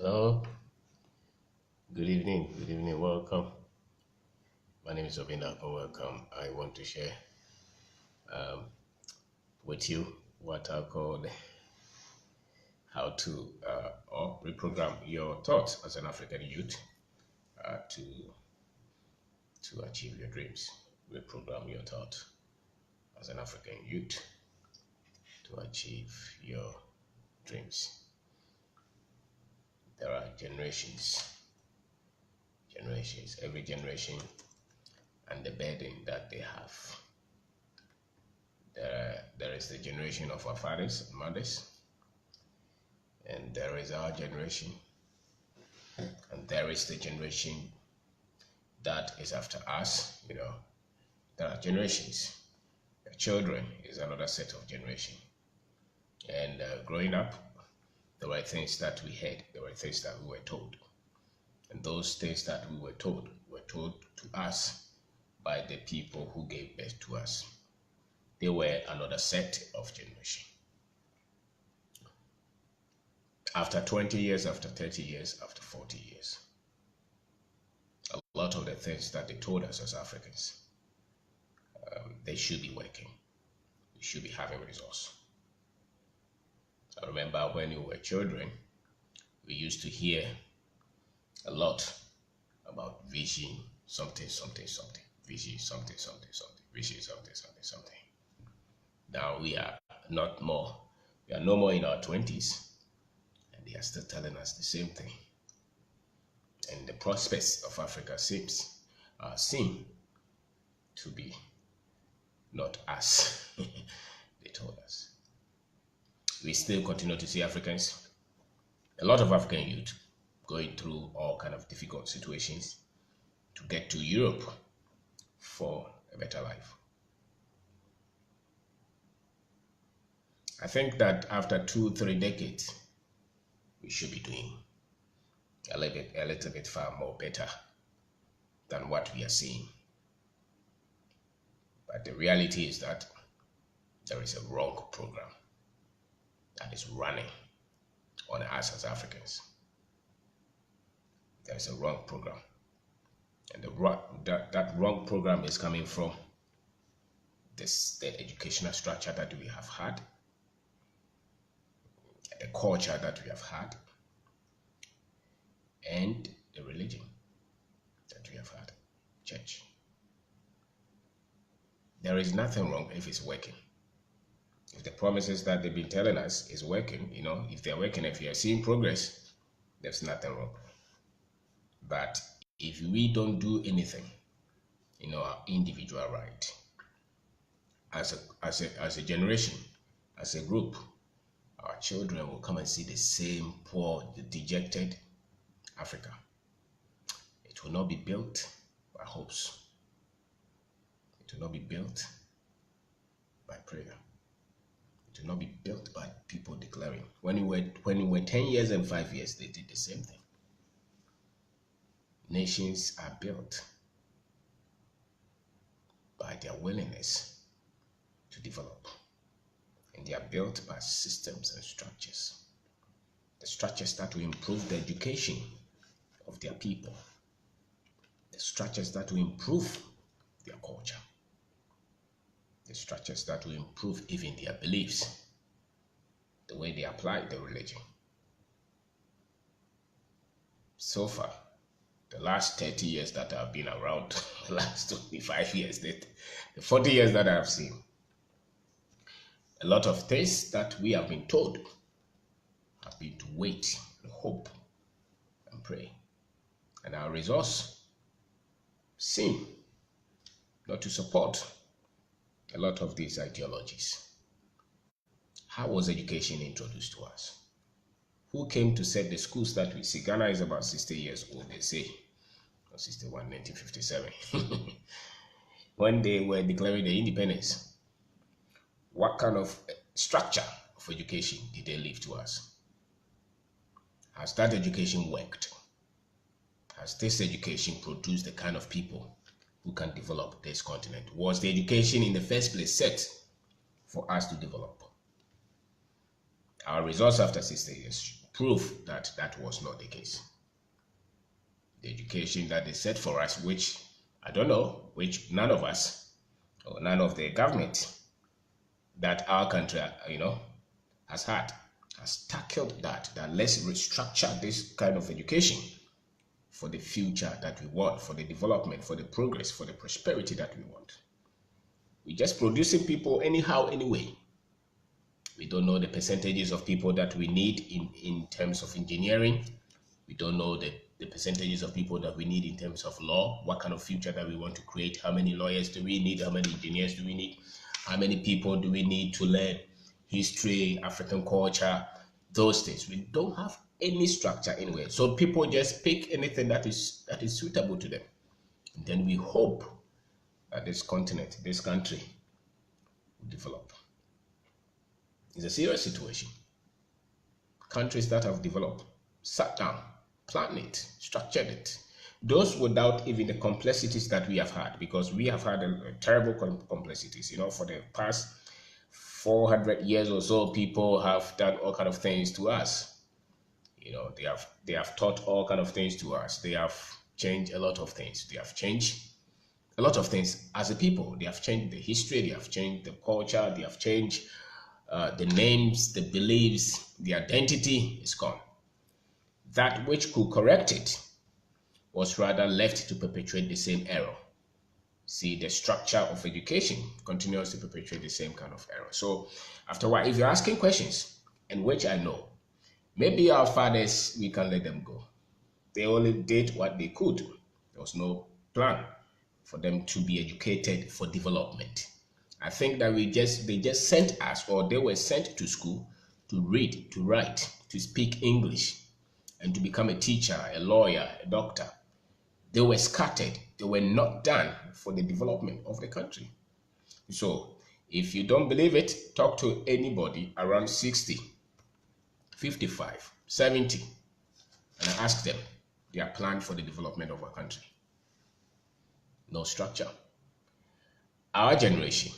Hello, good evening, welcome. My name is Obinna, welcome. I want to share with you what I call how to or reprogram your thoughts as an African youth to achieve your dreams. Reprogram your thoughts as an African youth to achieve your dreams. There are generations, every generation and the burden that they have. There is the generation of our fathers and mothers, and there is our generation, and there is the generation that is after us. There are generations. The children is another set of generation. And growing up, there were things that we heard, there were things that we were told. And those things that we were told to us by the people who gave birth to us. They were another set of generation. After 20 years, after 30 years, after 40 years, a lot of the things that they told us as Africans, they should be working. We should be having results. I remember when we were children, we used to hear a lot about vision, something, something, something, vision, something, something, something, vision, something, something, something. Now we are not more. We are no more in our 20s, and they are still telling us the same thing. And the prospects of Africa seem to be not as they told us. We still continue to see Africans, a lot of African youth, going through all kind of difficult situations to get to Europe for a better life. I think that after 2-3 decades, we should be doing a little bit far more better than what we are seeing. But the reality is that there is a wrong program that is running on us as Africans. There is a wrong program. And that wrong program is coming from the educational structure that we have had, the culture that we have had, and the religion that we have had, church. There is nothing wrong if it's working. If the promises that they've been telling us is working, if they're working, if you are seeing progress, there's nothing wrong. But if we don't do anything in our individual right, as a generation, as a group, our children will come and see the same poor, dejected Africa. It will not be built by hopes. It will not be built by prayer. It will not be built by people declaring. When we were 10 years and 5 years, they did the same thing. Nations are built by their willingness to develop. And they are built by systems and structures. The structures that will improve the education of their people. The structures that will improve their culture. The structures that will improve even their beliefs. The way they apply the religion. So far, the last 30 years that I've been around, the last 25 years, the 40 years that I've seen, a lot of things that we have been told have been to wait and hope and pray. And our results seem not to support a lot of these ideologies. How was education introduced to us? Who came to set the schools that we see? Ghana is about 60 years old, they say. Or 61, 1957. When they were declaring the independence, what kind of structure of education did they leave to us? Has that education worked? Has this education produced the kind of people who can develop this continent? Was the education in the first place set for us to develop? Our results after 60 years proof that that was not the case. The education that they set for us, which I don't know, which none of us or none of the government that our country, has had, has tackled that let's restructure this kind of education for the future that we want, for the development, for the progress, for the prosperity that we want. We're just producing people anyhow, anyway. We don't know the percentages of people that we need in terms of engineering. We don't know the percentages of people that we need in terms of law, what kind of future that we want to create, how many lawyers do we need, how many engineers do we need, how many people do we need to learn history, African culture, those things. We don't have any structure anywhere. So people just pick anything that is suitable to them. And then we hope that this continent, this country will develop. It's a serious situation. Countries that have developed sat down, planned it, structured it. Those without even the complexities that we have had, because we have had a terrible complexities. For the past 400 years or so, people have done all kind of things to us. They have taught all kind of things to us. They have changed a lot of things. They have changed a lot of things as a people. They have changed the history. They have changed the culture. They have changed the names, the beliefs, the identity is gone. That which could correct it was rather left to perpetuate the same error. See, the structure of education continues to perpetuate the same kind of error. So after a while, if you're asking questions, and which I know, maybe our fathers, we can let them go. They only did what they could. There was no plan for them to be educated for development. I think that they just sent us, or they were sent to school to read, to write, to speak English, and to become a teacher, a lawyer, a doctor. They were scattered. They were not done for the development of the country. So if you don't believe it, talk to anybody around 60, 55, 70, and ask them their plan for the development of our country. No structure. Our generation,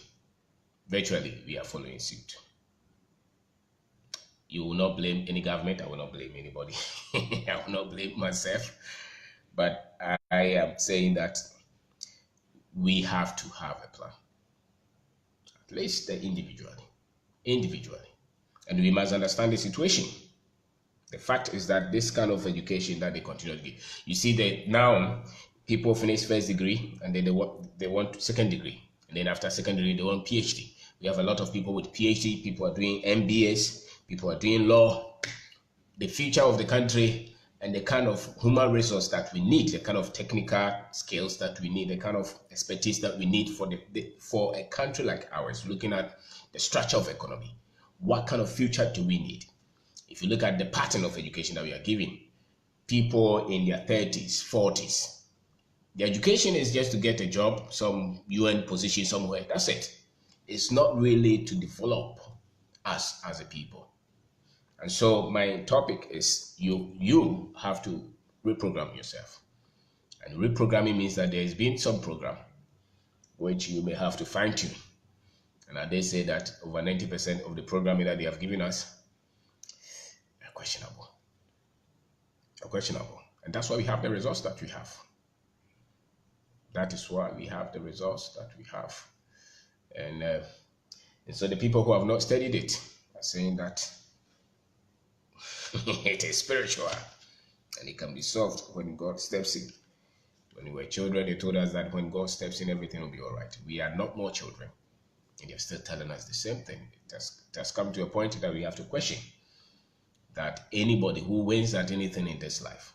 virtually, we are following suit. You will not blame any government. I will not blame anybody. I will not blame myself. But I am saying that we have to have a plan, at least individually. And we must understand the situation. The fact is that this kind of education that they continue to give. You see that now people finish first degree and then they want second degree. And then after second degree, they want PhD. We have a lot of people with PhD. People are doing MBAs. People are doing law. The future of the country and the kind of human resource that we need, the kind of technical skills that we need, the kind of expertise that we need for a country like ours, looking at the structure of economy. What kind of future do we need? If you look at the pattern of education that we are giving, people in their 30s, 40s, the education is just to get a job, some UN position somewhere. That's it. It's not really to develop us as a people. And so my topic is you have to reprogram yourself. And reprogramming means that there has been some program which you may have to fine tune. And they say that over 90% of the programming that they have given us are questionable. And that's why we have the results that we have. That is why we have the results that we have. And so the people who have not studied it are saying that it is spiritual and it can be solved when God steps in. When we were children, they told us that when God steps in, everything will be all right. We are not more children. And they're still telling us the same thing. It has come to a point that we have to question that anybody who wins at anything in this life,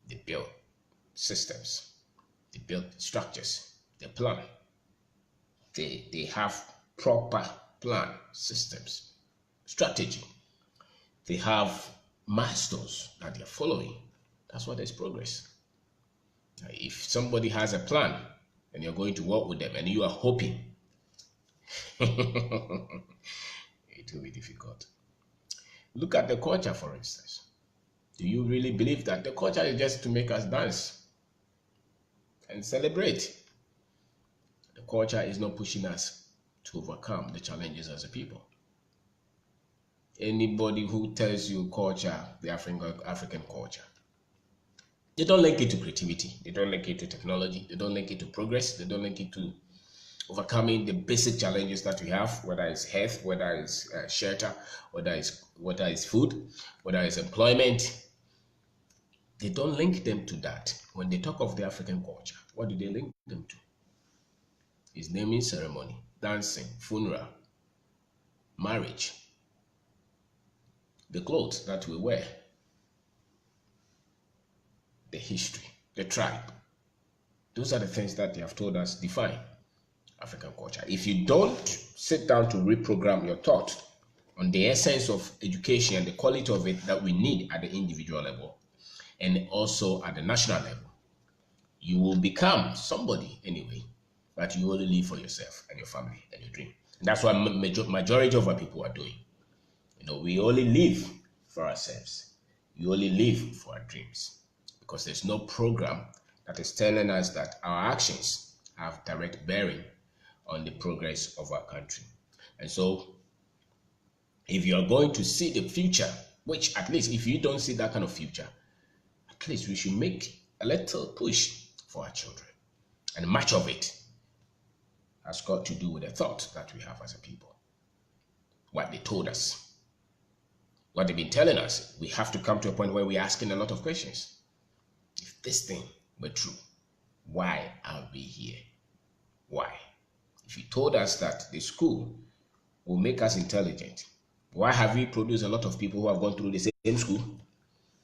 they build systems, they build structures, they plan. They have proper plan, systems, strategy. They have milestones that they're following. That's why there's progress. If somebody has a plan and you're going to work with them and you are hoping, it will be difficult. Look at the culture, for instance. Do you really believe that the culture is just to make us dance and celebrate? The culture is not pushing us to overcome the challenges as a people. Anybody who tells you culture, the African culture, they don't link it to creativity. They don't link it to technology. They don't link it to progress. They don't link it to overcoming the basic challenges that we have, whether it's health, whether it's shelter, whether it's food, whether it's employment. They don't link them to that. When they talk of the African culture, what do they link them to? It's naming ceremony, dancing, funeral, marriage, the clothes that we wear, the history, the tribe. Those are the things that they have told us define African culture. If you don't sit down to reprogram your thought on the essence of education and the quality of it that we need at the individual level and also at the national level, you will become somebody anyway, but you only live for yourself and your family and your dream. And that's what majority of our people are doing. We only live for ourselves. We only live for our dreams because there's no program that is telling us that our actions have direct bearing on the progress of our country. And so, if you are going to see the future, which at least if you don't see that kind of future, at least we should make a little push for our children. And much of it has got to do with the thought that we have as a people. What they told us, what they've been telling us, we have to come to a point where we're asking a lot of questions. If this thing were true, why are we here? Why? If you told us that the school will make us intelligent, why have we produced a lot of people who have gone through the same school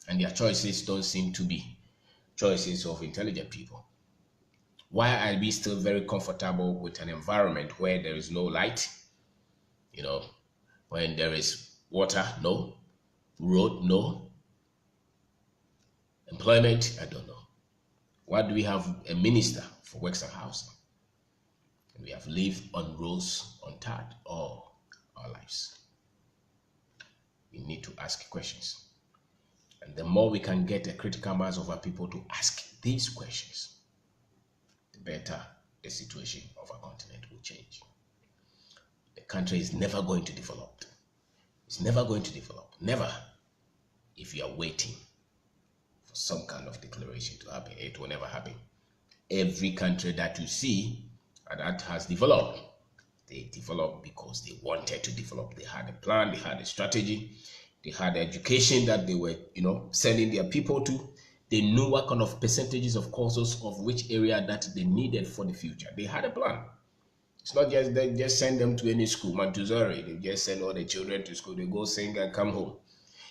and their choices don't seem to be choices of intelligent people? Why are we still very comfortable with an environment where there is no light? When there is water, no. Road, no. Employment, I don't know. Why do we have a minister for works and housing? And we have lived on roads untarred all our lives. We need to ask questions. And the more we can get a critical mass of our people to ask these questions, the better the situation of our continent will change. The country is never going to develop. It's never going to develop. Never. If you are waiting for some kind of declaration to happen, it will never happen. Every country that you see that has developed, they developed because they wanted to develop. They had a plan, they had a strategy, they had education that they were, sending their people to. They knew what kind of percentages of courses of which area that they needed for the future. They had a plan. It's not just they just send them to any school, Montessori. They just send all the children to school. They go sing and come home.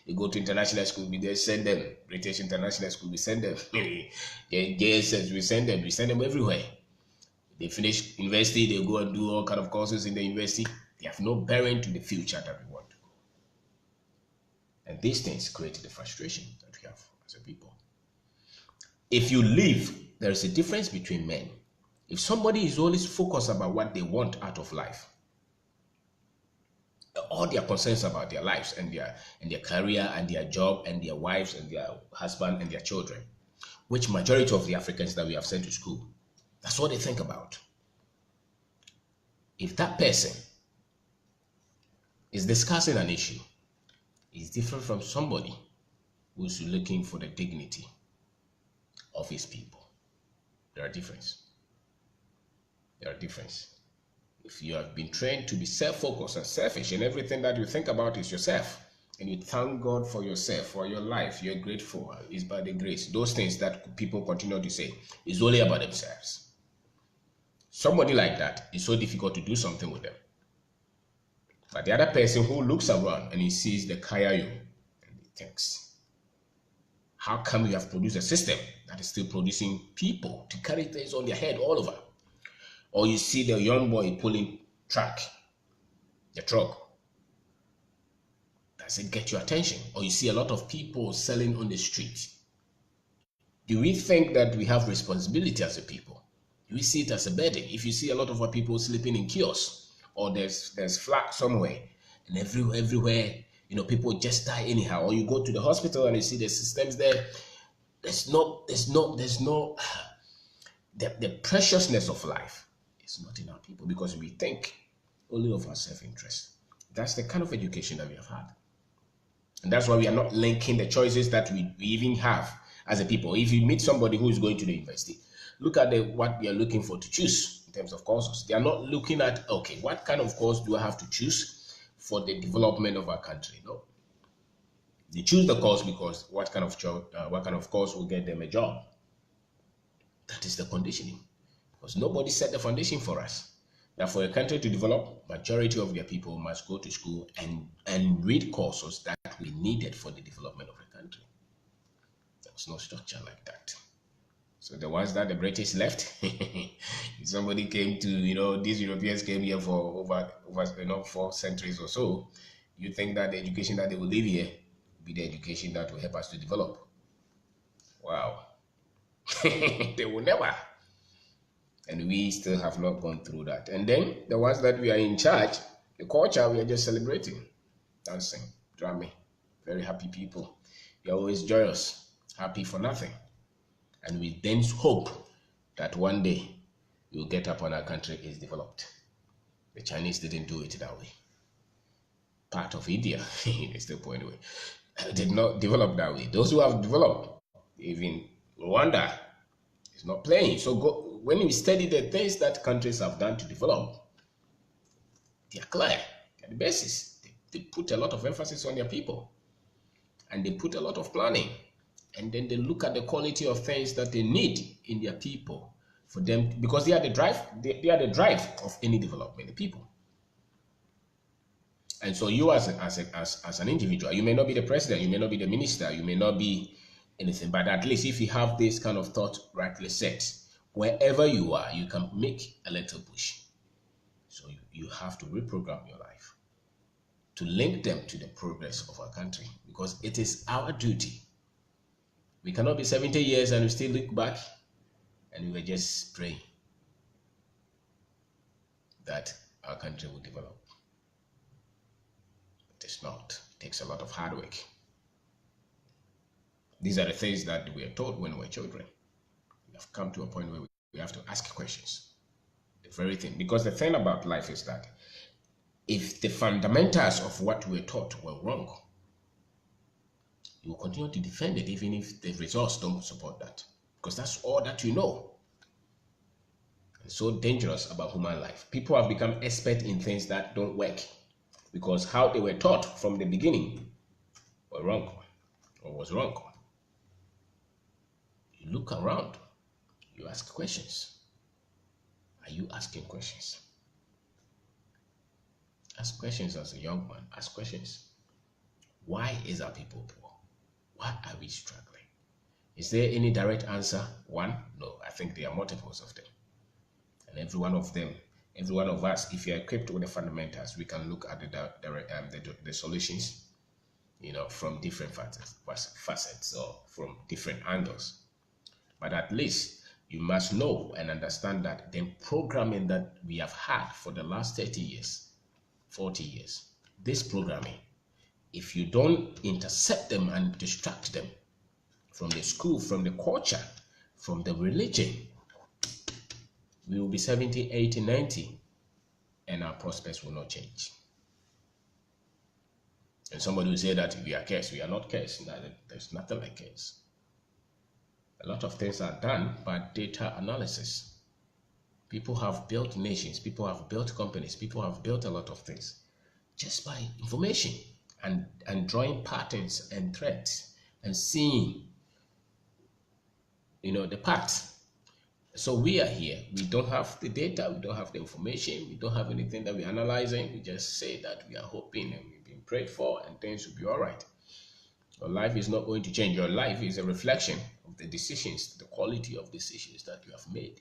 They go to international school, we just send them. British International School, we send them. JSS, we send them. We send them everywhere. They finish university, they go and do all kind of courses in the university. They have no bearing to the future that we want to go. And these things create the frustration that we have as a people. If you live, there is a difference between men. If somebody is always focused about what they want out of life, all their concerns about their lives and their career and their job and their wives and their husband and their children, which majority of the Africans that we have sent to school, that's what they think about. If that person is discussing an issue, it's different from somebody who's looking for the dignity of his people. There are differences. If you have been trained to be self-focused and selfish and everything that you think about is yourself, and you thank God for yourself, for your life, you're grateful, it's by the grace. Those things that people continue to say is only about themselves. Somebody like that, it's so difficult to do something with them. But the other person who looks around and he sees the Kayayo and he thinks, how come you have produced a system that is still producing people to carry things on their head all over? Or you see the young boy pulling the truck. Does it get your attention? Or you see a lot of people selling on the street. Do we think that we have responsibility as a people? Do we see it as a burden? If you see a lot of our people sleeping in kiosks, or there's flat somewhere, and everywhere, people just die anyhow. Or you go to the hospital and you see the systems there. There's no the preciousness of life. It's not in our people because we think only of our self-interest. That's the kind of education that we have had. And that's why we are not linking the choices that we even have as a people. If you meet somebody who is going to the university, look at what they are looking for to choose in terms of courses. They are not looking at, okay, what kind of course do I have to choose for the development of our country? No. They choose the course because what kind of course will get them a job. That is the conditioning. Because nobody set the foundation for us. That for a country to develop, majority of their people must go to school and read courses that we needed for the development of the country. There was no structure like that. So the ones that the British left, somebody came to, these Europeans came here for over 4 centuries or so. You think that the education that they will leave here will be the education that will help us to develop? Wow. They will never. And we still have not gone through that. And then the ones that we are in charge, the culture, we are just celebrating, dancing, drumming, very happy people. We are always joyous, happy for nothing. And we then hope that one day we'll get up when our country is developed. The Chinese didn't do it that way. Part of India, they still point away, did not develop that way. Those who have developed, even Rwanda, is not playing. So when you study the things that countries have done to develop, they are clear at the basis. They put a lot of emphasis on their people, and they put a lot of planning, and then they look at the quality of things that they need in their people for them, because they are the drive. They are the drive of any development, the people. And so you as an individual, you may not be the president, you may not be the minister, you may not be anything, but at least if you have this kind of thought rightly set, wherever you are, you can make a little push. So you have to reprogram your life to link them to the progress of our country, because it is our duty. We cannot be 70 years and we still look back and we were just praying that our country will develop. It is not. It takes a lot of hard work. These are the things that we are taught when we were children. We have come to a point where we have to ask questions. The very thing. Because the thing about life is that if the fundamentals of what we were taught were wrong, you will continue to defend it even if the results don't support that. Because that's all that you know. It's so dangerous about human life. People have become expert in things that don't work because how they were taught from the beginning were wrong or was wrong. You look around, you ask questions. Are you asking questions? Ask questions as a young man. Ask questions. Why is our people poor? Why are we struggling? Is there any direct answer? One? No, I think there are multiples of them. And every one of them, every one of us, if you're equipped with the fundamentals, we can look at the solutions, from different facets or from different angles. But at least you must know and understand that the programming that we have had for the last 30 years, 40 years, this programming, if you don't intercept them and distract them from the school, from the culture, from the religion, we will be 70, 80, 90, and our prospects will not change. And somebody will say that we are cursed. We are not cursed. No, there's nothing like curse. A lot of things are done by data analysis. People have built nations. People have built companies. People have built a lot of things just by information and drawing patterns and threads and seeing, the path. So we are here. We don't have the data. We don't have the information. We don't have anything that we're analyzing. We just say that we are hoping and we've been prayed for and things will be all right. Your life is not going to change. Your life is a reflection of the decisions, the quality of decisions that you have made.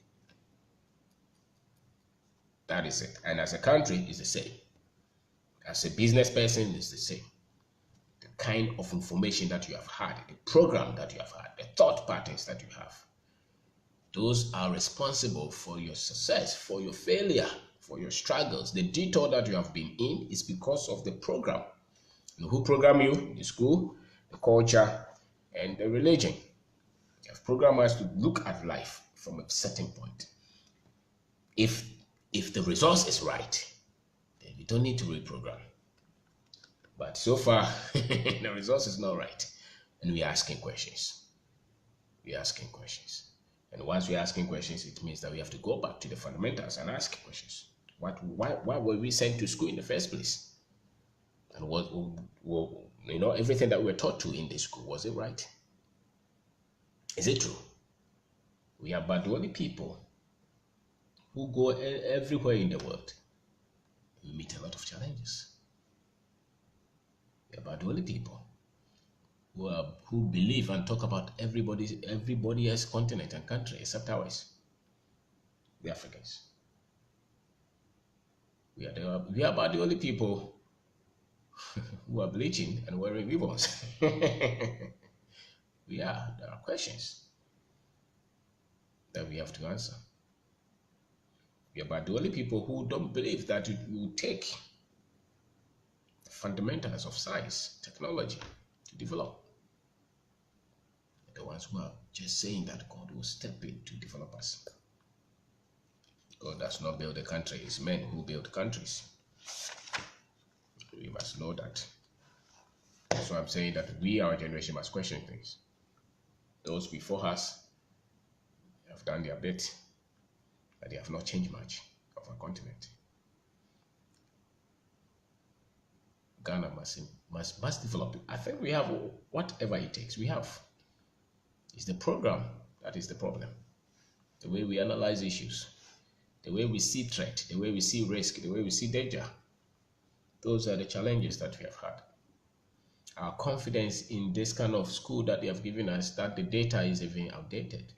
That is it. And as a country, it's the same. As a business person, it's the same. The kind of information that you have had, the program that you have had, the thought patterns that you have, those are responsible for your success, for your failure, for your struggles. The detour that you have been in is because of the program. Who programmed you? The school, the culture, and the religion. You have programmed us to look at life from a certain point. If the resource is right, then you don't need to reprogram. But so far, the results is not right. And we're asking questions. We're asking questions. And once we're asking questions, it means that we have to go back to the fundamentals and ask questions. Why were we sent to school in the first place? And everything that we were taught to in the school, was it right? Is it true? We are but the only people who go everywhere in the world and meet a lot of challenges. We are but the only people who believe and talk about everybody else's continent and country except ours, the Africans. We are about the only people who are bleaching and wearing ribbons. There are questions that we have to answer. We are about the only people who don't believe that it will take the fundamentals of science, technology to develop. The ones who are just saying that God will step in to develop us. God does not build a country, it's men who build countries. We must know that. That's why I'm saying that we, our generation, must question things. Those before us have done their bit, but they have not changed much of our continent. Ghana must develop. I think we have whatever it takes. We have. It's the program that is the problem. The way we analyze issues, the way we see threat, the way we see risk, the way we see danger. Those are the challenges that we have had. Our confidence in this kind of school that they have given us, that the data is even outdated.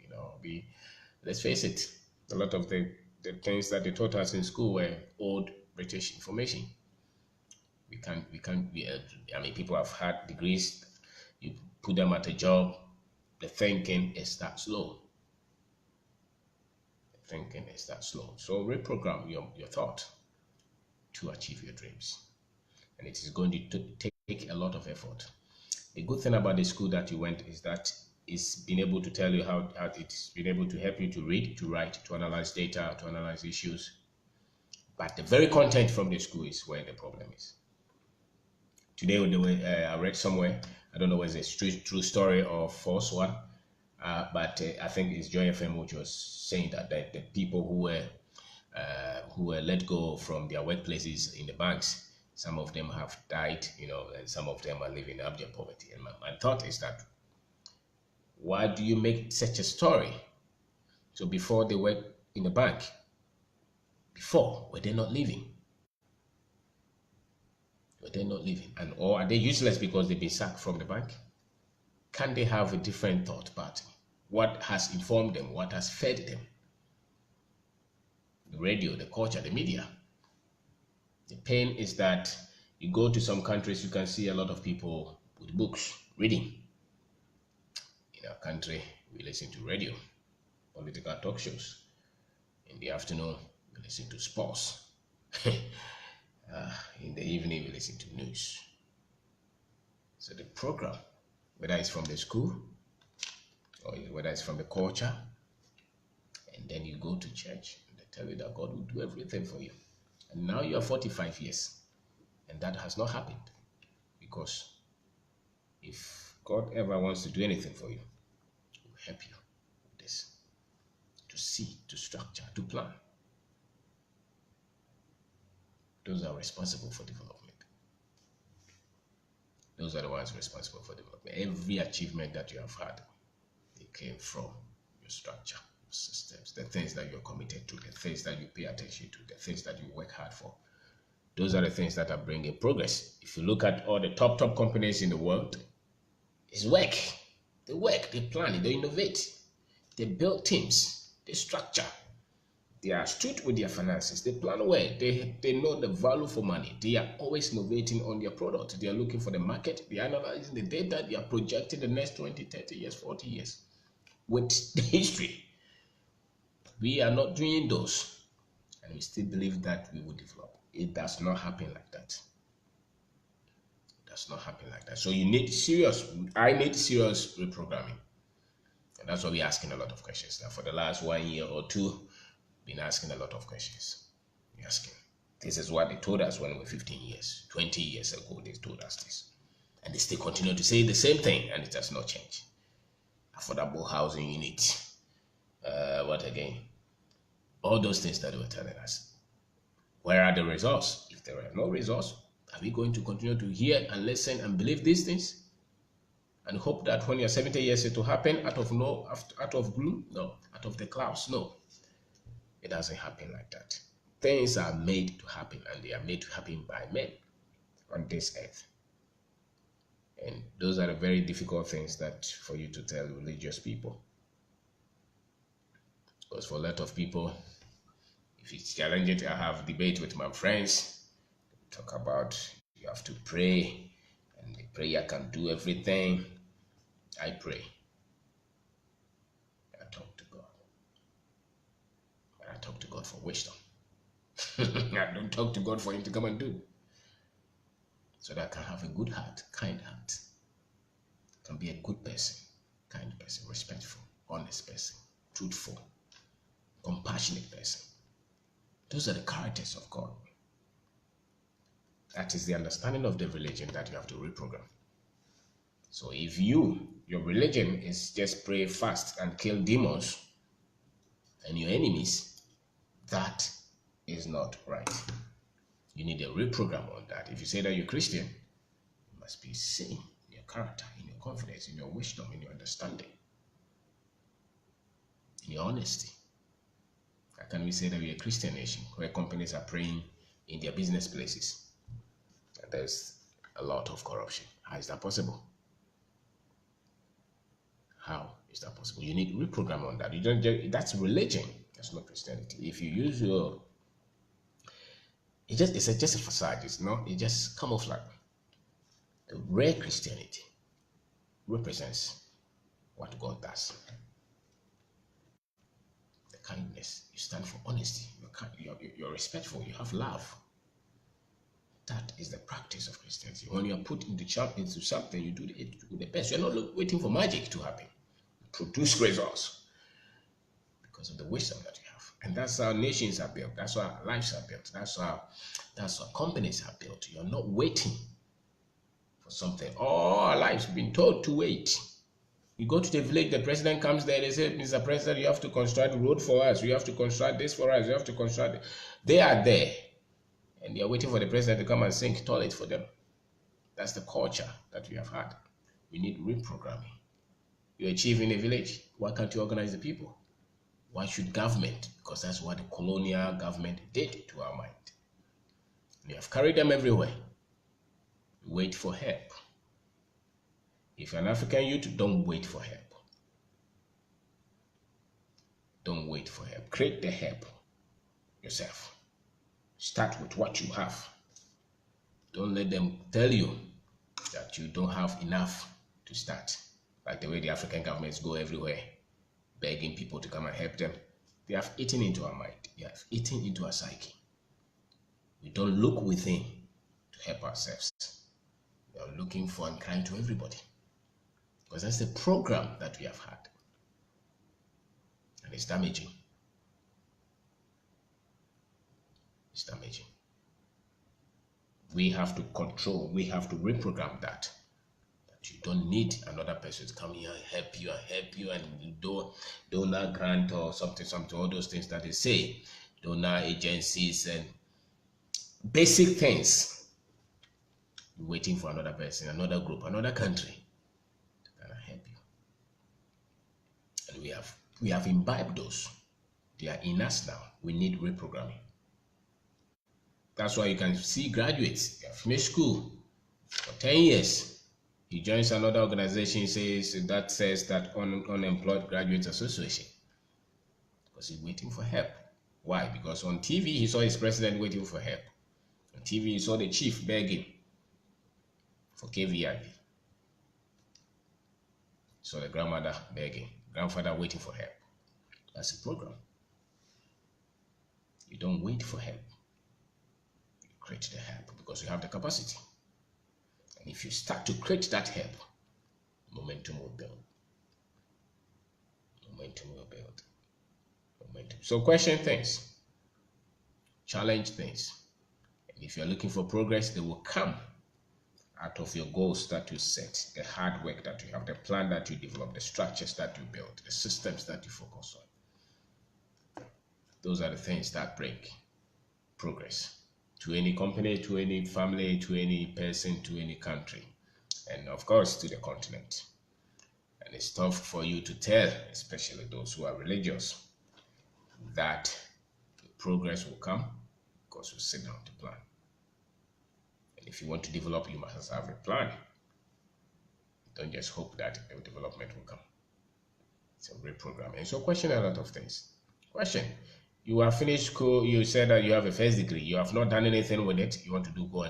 Let's face it, a lot of the things that they taught us in school were old British information. People have had degrees, you put them at a job, the thinking is that slow. So reprogram your thought to achieve your dreams. And it is going to take a lot of effort. The good thing about the school that you went is that it's been able to tell you how it's been able to help you to read, to write, to analyze data, to analyze issues. But the very content from the school is where the problem is. Today, I read somewhere, I don't know whether it's a true story or false one, but I think it's Joy FM which was saying that the people who were let go from their workplaces in the banks, some of them have died, and some of them are living in abject poverty. And my thought is that, why do you make such a story? So before they worked in the bank, were they not living? Or are they useless because they've been sacked from the bank? Can they have a different thought pattern? What has informed them? What has fed them? The radio, the culture, the media. The pain is that you go to some countries, you can see a lot of people with books, reading. In our country, we listen to radio, political talk shows. In the afternoon, we listen to sports. In the evening, we listen to news. So the program, whether it's from the school or whether it's from the culture, and then you go to church and they tell you that God will do everything for you. And now you are 45 years and that has not happened, because if God ever wants to do anything for you, He will help you with this, to see, to structure, to plan. Those are responsible for development. Those are the ones responsible for development. Every achievement that you have had, it came from your structure, your systems, the things that you're committed to, the things that you pay attention to, the things that you work hard for. Those are the things that are bringing progress. If you look at all the top companies in the world, it's work. They work, they plan, they innovate, they build teams, they structure. They are astute with their finances. They plan well. They know the value for money. They are always innovating on their product. They are looking for the market. They are analyzing the data. They are projecting the next 20, 30 years, 40 years with the history. We are not doing those. And we still believe that we will develop. It does not happen like that. It does not happen like that. So I need serious reprogramming. And that's why we're asking a lot of questions. Now, for the last 1 year or two, been asking a lot of questions. We're asking. This is what they told us when we were 15 years, 20 years ago, they told us this. And they still continue to say the same thing, and it has not changed. Affordable housing unit. What again? All those things that they were telling us. Where are the results? If there are no results, are we going to continue to hear and listen and believe these things? And hope that when you're 70 years it will happen out of gloom? No. Out of the clouds? No. It doesn't happen like that. Things are made to happen, and they are made to happen by men on this earth. And those are the very difficult things that for you to tell religious people. Because for a lot of people, if it's challenging, I have debate with my friends, talk about you have to pray, and the prayer can do everything. I pray. I talk to God. But I talk to God for wisdom. I don't talk to God for him to come and do. So that I can have a good heart, kind heart. Can be a good person, kind person, respectful, honest person, truthful, compassionate person. Those are the characters of God. That is the understanding of the religion that you have to reprogram. So if your religion is just pray, fast, and kill demons and your enemies, that is not right. You need a reprogram on that. If you say that you're Christian, you must be sane in your character, in your confidence, in your wisdom, in your understanding, in your honesty. How can we say that we're a Christian nation where companies are praying in their business places? And there's a lot of corruption. How is that possible? How is that possible? You need reprogram on that. You don't. That's religion. That's not Christianity. If you use your, it's just a facade. It's not. It just camouflage. The real Christianity represents what God does. The kindness. You stand for honesty. You're respectful. You have love. That is the practice of Christianity. When you are put into something, you do it with the best. You're not waiting for magic to happen. You produce results because of the wisdom that you have. And that's how nations are built. That's how our lives are built. That's how companies are built. You're not waiting for something. All our lives we've been told to wait. You go to the village, the president comes there, they say, Mr. President, you have to construct a road for us. You have to construct this for us. You have to construct it. They are there. And they are waiting for the president to come and sink toilet for them. That's the culture that we have had. We need reprogramming. You achieve in a village. Why can't you organize the people? Why should government? Because that's what the colonial government did to our mind. We have carried them everywhere. We wait for help. If you're an African youth, don't wait for help. Don't wait for help. Create the help yourself. Start with what you have. Don't let them tell you that you don't have enough to start. Like the way the African governments go everywhere, begging people to come and help them. They have eaten into our mind. They have eaten into our psyche. We don't look within to help ourselves. We are looking for and crying to everybody. Because that's the program that we have had. And it's damaging. It's damaging. We have to control, we have to reprogram that. That you don't need another person to come here and help you and donor grant or something, all those things that they say. Donor agencies and basic things. You're waiting for another person, another group, another country to kind of help you. And we have imbibed those. They are in us now. We need reprogramming. That's why you can see graduates, they have finished school for 10 years. He joins another organization, says that Unemployed Graduates Association. Because he's waiting for help. Why? Because on TV, he saw his president waiting for help. On TV, he saw the chief begging for KVIP. So the grandmother begging, grandfather waiting for help. That's the program. You don't wait for help. Create the help because you have the capacity. And if you start to create that help, momentum will build. Momentum will build. Momentum. So question things. Challenge things. If you're looking for progress, they will come out of your goals that you set, the hard work that you have, the plan that you develop, the structures that you build, the systems that you focus on. Those are the things that bring progress to any company, to any family, to any person, to any country, and of course to the continent. And it's tough for you to tell, especially those who are religious, that progress will come because you sit down to plan. And if you want to develop, you must have a plan. Don't just hope that a development will come. It's a reprogramming. So question a lot of things. Question. You have finished school, you said that you have a first degree, you have not done anything with it, you want to go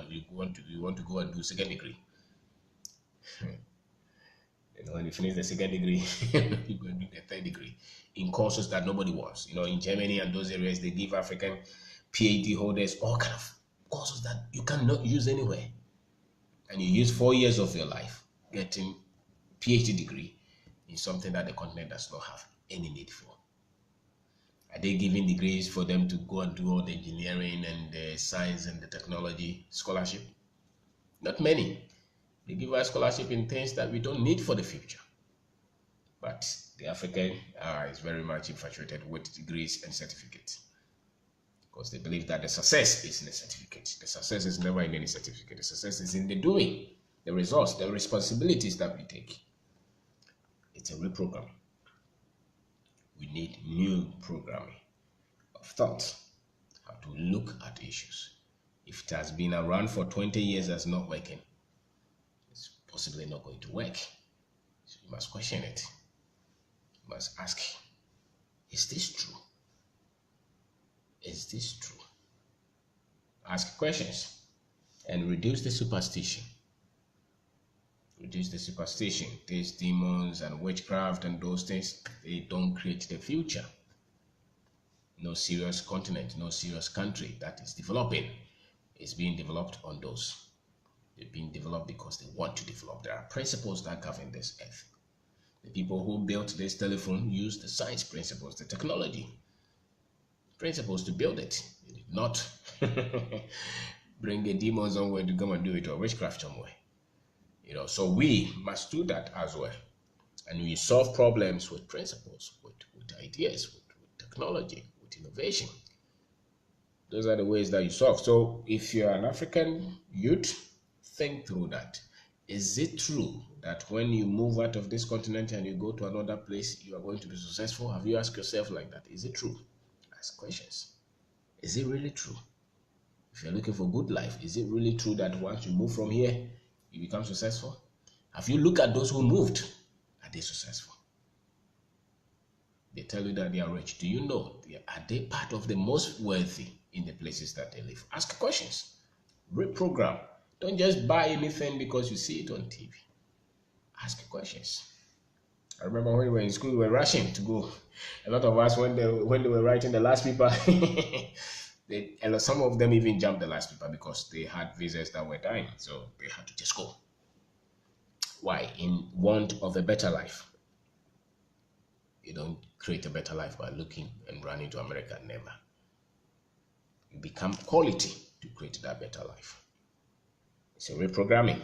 and do second degree. When you finish the second degree, you go and do the third degree in courses that nobody wants. In Germany and those areas, they give African PhD holders all kind of courses that you cannot use anywhere. And you use 4 years of your life getting PhD degree in something that the continent does not have any need for. Are they giving degrees for them to go and do all the engineering and the science and the technology scholarship? Not many. They give us scholarship in things that we don't need for the future. But the African is very much infatuated with degrees and certificates because they believe that the success is in the certificate. The success is never in any certificate. The success is in the doing, the results, the responsibilities that we take. It's a reprogramming. We need new programming of thought, how to look at issues. If it has been around for 20 years as not working, it's possibly not going to work. So you must question it. You must ask, is this true? Is this true? Ask questions and reduce the superstition. Reduce the superstition. These demons and witchcraft and those things, they don't create the future. No serious continent, no serious country that is developing is being developed on those. They're being developed because they want to develop. There are principles that govern this earth. The people who built this telephone used the science principles, the technology principles to build it. They did not bring a demon somewhere to come and do it or witchcraft somewhere. So we must do that as well. And we solve problems with principles, with ideas, with technology, with innovation. Those are the ways that you solve. So if you're an African youth, think through that. Is it true that when you move out of this continent and you go to another place, you are going to be successful? Have you asked yourself like that? Is it true? Ask questions. Is it really true? If you're looking for good life, is it really true that once you move from here, you become successful? Have you looked at those who moved? Are they successful? They tell you that they are rich. Do you know? Are they part of the most wealthy in the places that they live? Ask questions. Reprogram. Don't just buy anything because you see it on TV. Ask questions. I remember when we were in school, we were rushing to go. A lot of us, when they were writing the last paper, some of them even jumped the last paper because they had visas that were dying. So they had to just go. Why? In want of a better life. You don't create a better life by looking and running to America. Never. You become quality to create that better life. It's a reprogramming.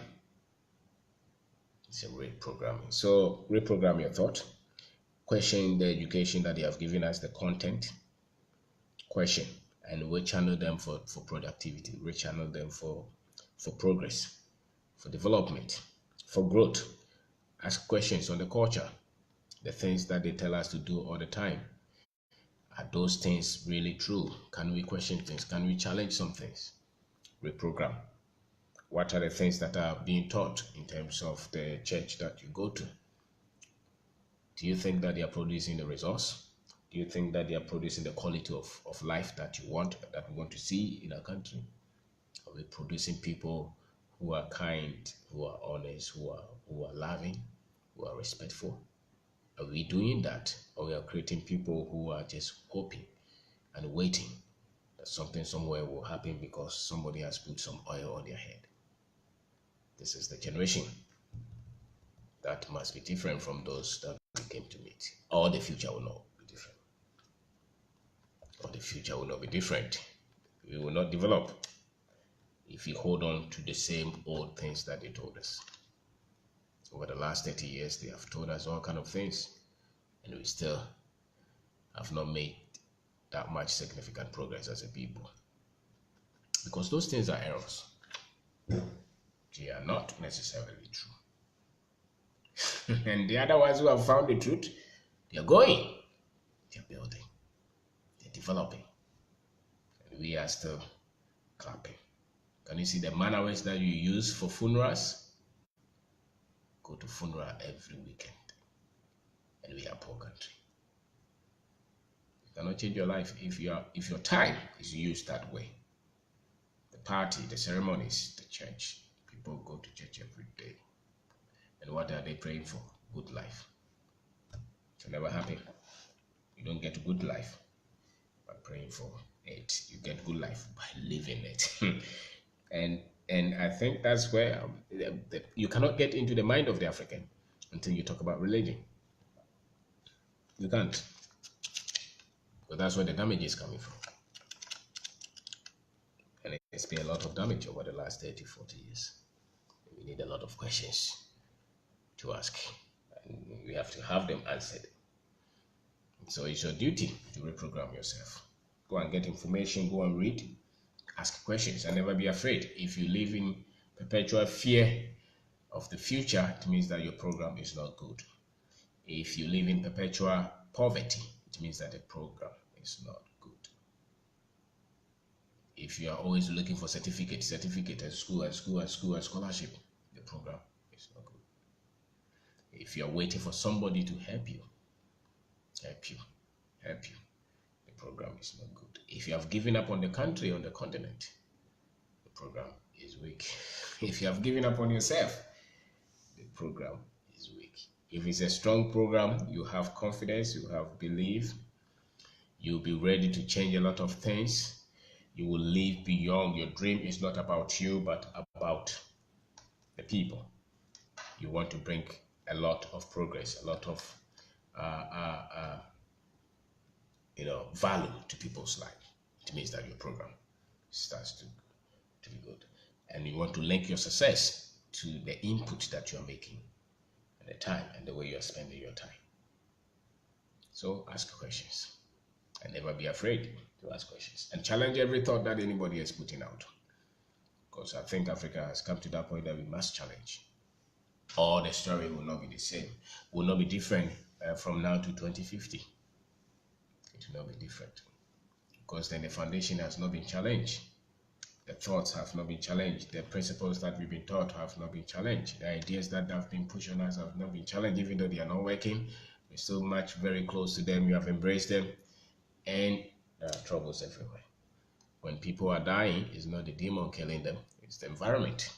It's a reprogramming. So reprogram your thought. Question the education that they have given us, the content. Question. And rechannel them for productivity. Rechannel them for progress, for development, for growth. Ask questions on the culture. The things that they tell us to do all the time. Are those things really true? Can we question things? Can we challenge some things? Reprogram. What are the things that are being taught in terms of the church that you go to? Do you think that they are producing the results? Do you think that they are producing the quality of life that you want, that we want to see in our country? Are we producing people who are kind, who are honest, who are loving, who are respectful? Are we doing that? Or we are creating people who are just hoping and waiting that something somewhere will happen because somebody has put some oil on their head? This is the generation that must be different from those that we came to meet. Or the future will not be different. Or the future will not be different. We will not develop. if you hold on to the same old things that they told us. Over the last 30 years, they have told us all kind of things, and we still have not made that much significant progress as a people. Because those things are errors. They are not necessarily true. And the other ones who have found the truth, they are going, they are building, they're developing. And we are still clapping. Can you see the manners that you use for funerals? Go to funeral every weekend. And we are a poor country. You cannot change your life if your time is used that way. The party, the ceremonies, the church. People go to church every day. And what are they praying for? Good life. It will never happen. You don't get good life by praying for it. You get good life by living it. and I think that's where you cannot get into the mind of the African until you talk about religion. You can't. But that's where the damage is coming from. And it's been a lot of damage over the last 30, 40 years. We need a lot of questions to ask. And we have to have them answered. So it's your duty to reprogram yourself. Go and get information, go and read, ask questions, and never be afraid. If you live in perpetual fear of the future, it means that your program is not good. If you live in perpetual poverty, it means that the program is not good. If you are always looking for certificate and scholarship, the program is not good. If you are waiting for somebody to help you, the program is not good. If you have given up on the country, on the continent, the program is weak. If you have given up on yourself, the program is weak. If it's a strong program, you have confidence, you have belief, you'll be ready to change a lot of things. You will live beyond. Your dream is not about you, but about the people. You want to bring a lot of progress, a lot of value to people's life. It means that your program starts to be good. And you want to link your success to the input that you're making and the time and the way you're spending your time. So ask questions and never be afraid to ask questions and challenge every thought that anybody is putting out. Because I think Africa has come to that point that we must challenge. Or the story will not be the same, will not be different from now to 2050. It will not be different. Because then the foundation has not been challenged. The thoughts have not been challenged. The principles that we've been taught have not been challenged. The ideas that have been pushed on us have not been challenged, even though they are not working. We're still very close to them. You have embraced them. And there are troubles everywhere. When people are dying, it's not the demon killing them, it's the environment.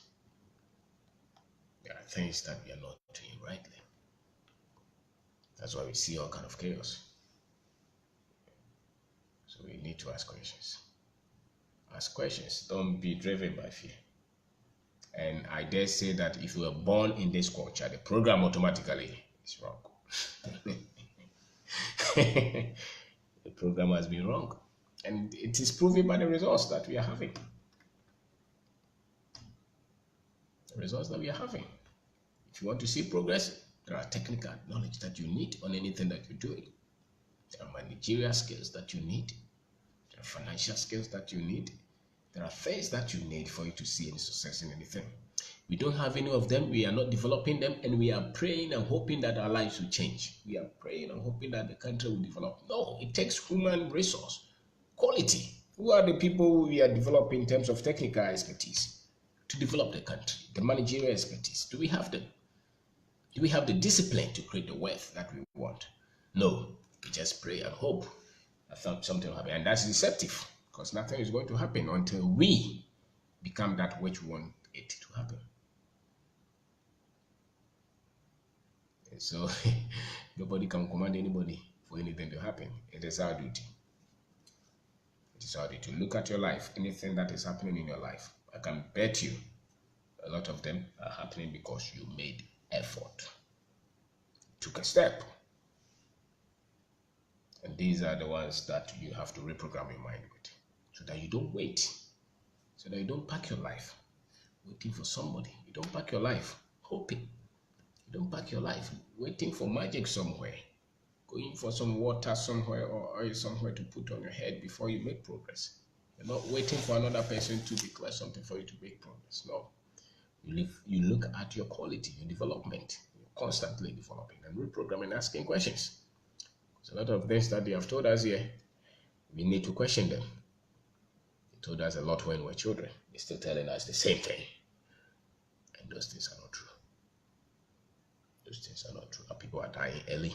There are things that we are not doing rightly. That's why we see all kind of chaos. So we need to ask questions. Ask questions. Don't be driven by fear. And I dare say that if you were born in this culture, the program automatically is wrong. The program has been wrong. And it is proven by the results that we are having. The results that we are having. If you want to see progress, there are technical knowledge that you need on anything that you're doing. There are managerial skills that you need. There are financial skills that you need. There are things that you need for you to see any success in anything. We don't have any of them. We are not developing them, and we are praying and hoping that our lives will change. We are praying and hoping that the country will develop. No, it takes human resource, quality. Who are the people we are developing in terms of technical expertise to develop the country, the managerial expertise? Do we have them? Do we have the discipline to create the wealth that we want? No, we just pray and hope that something will happen. And that's deceptive, because nothing is going to happen until we become that which we want it to happen. And so nobody can command anybody for anything to happen. It is our duty. It is our duty to look at your life, anything that is happening in your life. I can bet you a lot of them are happening because you made effort, took a step. And these are the ones that you have to reprogram your mind with, so that you don't wait so that you don't pack your life waiting for somebody. You don't pack your life hoping. You don't pack your life waiting for magic somewhere, going for some water somewhere or oil somewhere to put on your head before you make progress. You're not waiting for another person to declare something for you to make progress. No. You look at your quality, your development. You're constantly developing and reprogramming, asking questions. There's a lot of things that they have told us here. We need to question them. They told us a lot when we were children. They're still telling us the same thing. And those things are not true. Those things are not true. Our people are dying early.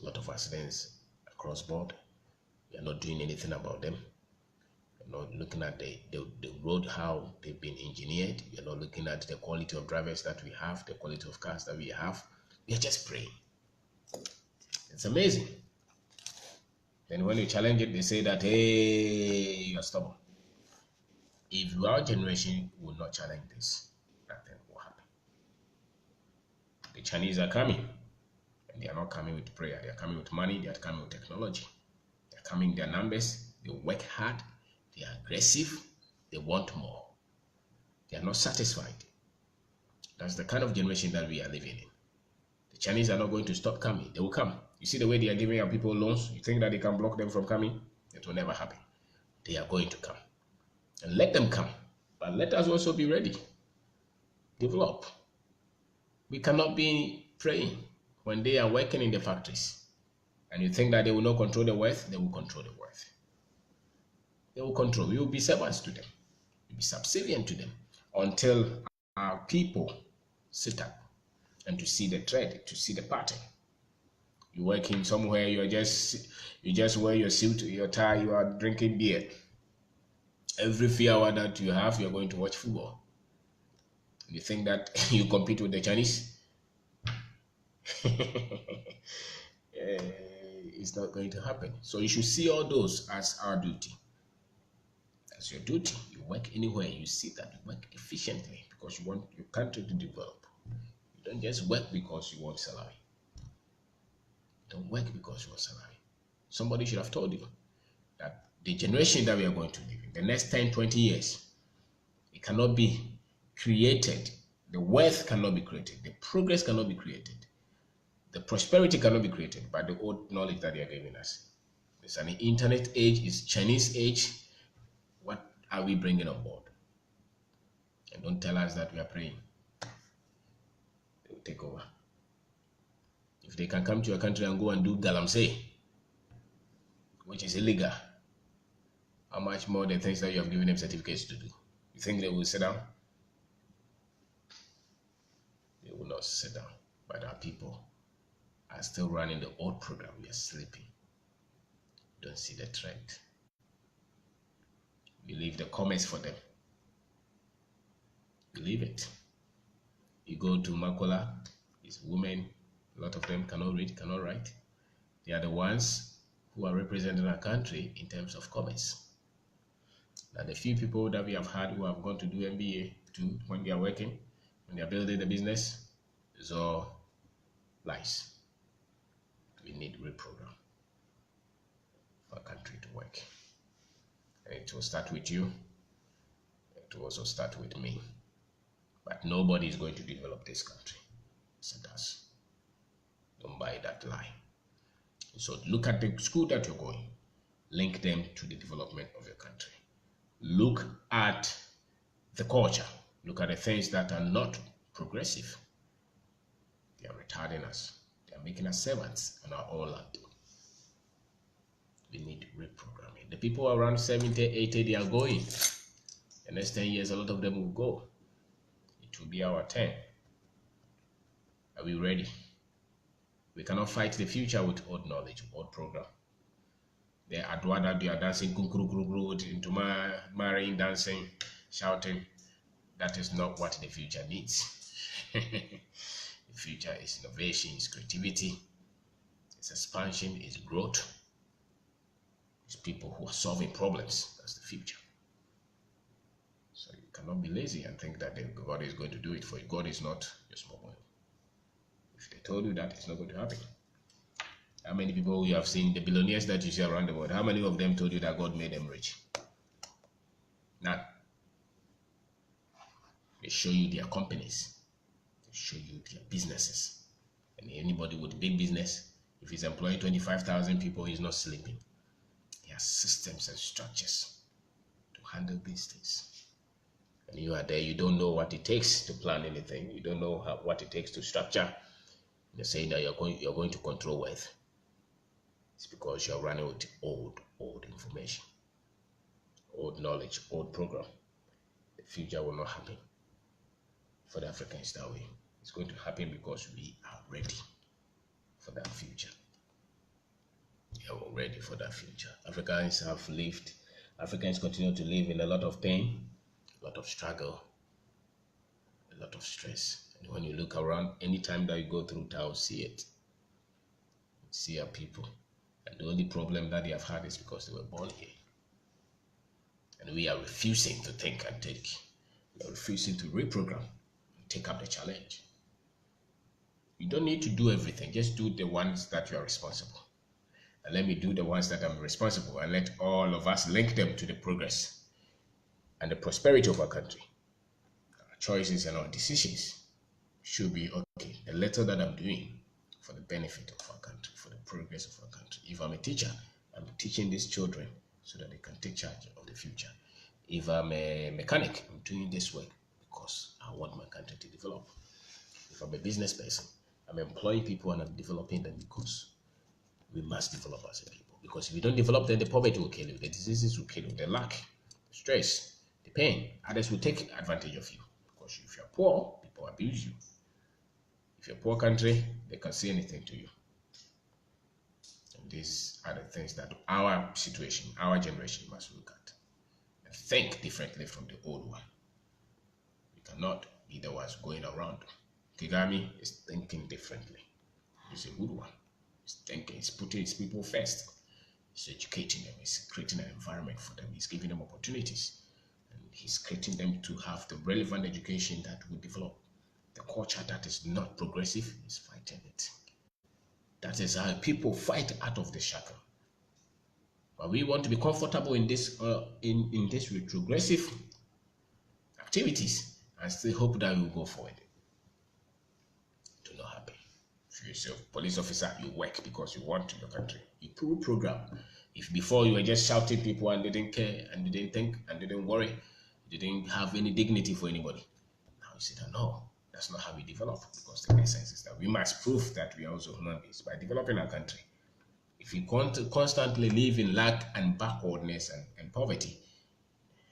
A lot of accidents across board. We are not doing anything about them. We're not looking at the road, how they've been engineered. We're not looking at the quality of drivers that we have, the quality of cars that we have. We are just praying. It's amazing. Then when you challenge it, they say that, hey, you're stubborn. If our generation will not challenge this, nothing will happen. The Chinese are coming, and they are not coming with prayer. They are coming with money. They are coming with technology. They are coming in their numbers. They work hard. They are aggressive. They want more. They are not satisfied. That's the kind of generation that we are living in. The Chinese are not going to stop coming. They will come. You see the way they are giving our people loans? You think that they can block them from coming? It will never happen. They are going to come. And let them come. But let us also be ready. Develop. We cannot be praying when they are working in the factories. And you think that they will not control the wealth? They will control the wealth. They will control. We will be servants to them. We will be subservient to them until our people sit up and to see the thread, to see the pattern. You working somewhere, you just wear your suit, your tie, you are drinking beer. Every few hour that you have, you're going to watch football. You think that you compete with the Chinese? It's not going to happen. So you should see all those as our duty. As your duty. You work anywhere, you see that you work efficiently because you want your country to develop. You don't just work because you want salary. Don't work because you want salary. Somebody should have told you that the generation that we are going to live in, the next 10, 20 years, it cannot be created. The wealth cannot be created. The progress cannot be created. The prosperity cannot be created by the old knowledge that they are giving us. It's an internet age, it's Chinese age. What are we bringing on board? And don't tell us that we are praying. They will take over. If they can come to your country and go and do galamsey, which is illegal, how much more the things that you have given them certificates to do? You think they will sit down? They will not sit down. But our people are still running the old program. We are sleeping. Don't see the trend. We leave the comments for them. We leave it. You go to Makola, it's women, a lot of them cannot read, cannot write. They are the ones who are representing our country in terms of comments. Now, the few people that we have had who have gone to do MBA too, when they are working, when they are building the business, is all lies. We need reprogram for our country to work. And it will start with you. It will also start with me. But nobody is going to develop this country. Except us. Don't buy that lie. So look at the school that you're going. Link them to the development of your country. Look at the culture. Look at the things that are not progressive. They are retarding us. They are making us servants on our own land. We need reprogramming. The people around 70, 80, they are going. The next 10 years, a lot of them will go. It will be our turn. Are we ready? We cannot fight the future with old knowledge, old program. The Adwada, they are dancing, into marrying, dancing, shouting. That is not what the future needs. The future is innovation, is creativity, it's expansion, it's growth. It's people who are solving problems. That's the future. So you cannot be lazy and think that God is going to do it for you. God is not your small boy. If they told you that, it's not going to happen. How many people you have seen, the billionaires that you see around the world, how many of them told you that God made them rich? None. They show you their companies. They show you their businesses. And anybody with big business, if he's employing 25,000 people, he's not sleeping. He has systems and structures to handle these things. And you are there, you don't know what it takes to plan anything. You don't know what it takes to structure. You're saying that you're going to control wealth. It's because you're running with old information, old knowledge, old program. The future will not happen for the Africans that way. It's going to happen because we are ready for that future. Yeah, we're ready for that future. Africans continue to live in a lot of pain, a lot of struggle, a lot of stress. And when you look around, anytime that you go through town, see it. See our people. And the only problem that they have had is because they were born here. And we are refusing to think and take. We are refusing to reprogram and take up the challenge. You don't need to do everything. Just do the ones that you are responsible. And let me do the ones that I'm responsible, and let all of us link them to the progress and the prosperity of our country. Our choices and our decisions should be okay. The little that I'm doing for the benefit of our country, for the progress of our country. If I'm a teacher, I'm teaching these children so that they can take charge of the future. If I'm a mechanic, I'm doing this work because I want my country to develop. If I'm a business person, I'm employing people and I'm developing them because we must develop as a people. Because if you don't develop, then the poverty will kill you, the diseases will kill you, the lack, the stress, the pain. Others will take advantage of you. Because if you're poor, people abuse you. If you're a poor country, they can say anything to you. And these are the things that our situation, our generation must look at and think differently from the old one. We cannot be the ones going around. Kagame is thinking differently. He's a good one. He's thinking, he's putting his people first. He's educating them, he's creating an environment for them, he's giving them opportunities. And he's creating them to have the relevant education that will develop. The culture that is not progressive is fighting it. That is how people fight out of the shackle. But we want to be comfortable in this in this retrogressive activities and still hope that we will go forward. Do not happen. If you're a police officer, you work because you want your country. You program. If before you were just shouting people and they didn't care and they didn't think and they didn't worry, you didn't have any dignity for anybody. Now you say that no, that's not how we develop, because the essence is that we must prove that we are also human beings by developing our country. If we constantly live in lack and backwardness and poverty,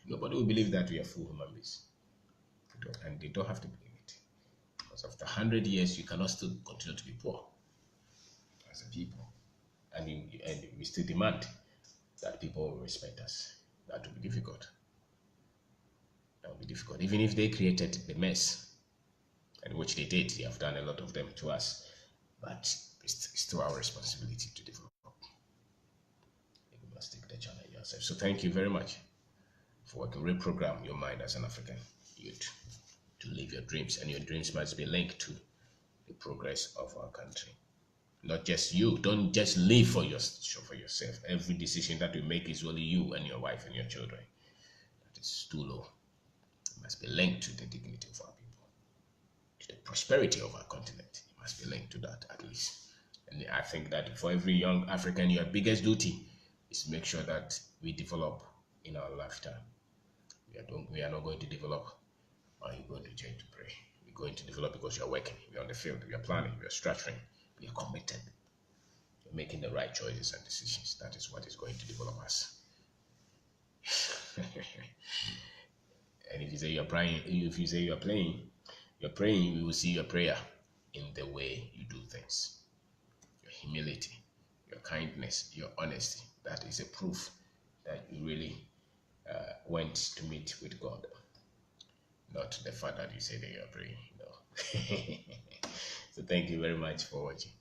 nobody will believe that we are full human beings. And they don't have to believe it. Because after 100 years, you cannot still continue to be poor as a people. And we still demand that people will respect us. That will be difficult. That will be difficult. Even if they created the mess, and which they did, they have done a lot of them to us, but it's still our responsibility to develop. We must take the challenge ourselves. So thank you very much for working. Reprogram your mind as an African youth to live your dreams, and your dreams must be linked to the progress of our country. Not just you. Don't just live for yourself. Every decision that you make is only you and your wife and your children. That is too low. It must be linked to the dignity of our people, to the prosperity of our continent. It must be linked to that at least. And I think that for every young African, your biggest duty is to make sure that we develop in our lifetime. We are not going to develop. Are you going to change to pray? We're going to develop because you're working, you're on the field, you're planning, you're structuring, you're committed, you're making the right choices and decisions. That is what is going to develop us. And if you say you're praying, if you say you're praying, we will see your prayer in the way you do things. Your humility, your kindness, your honesty. That is a proof that you really went to meet with God. Not the fact that you say that you're praying. No. So thank you very much for watching.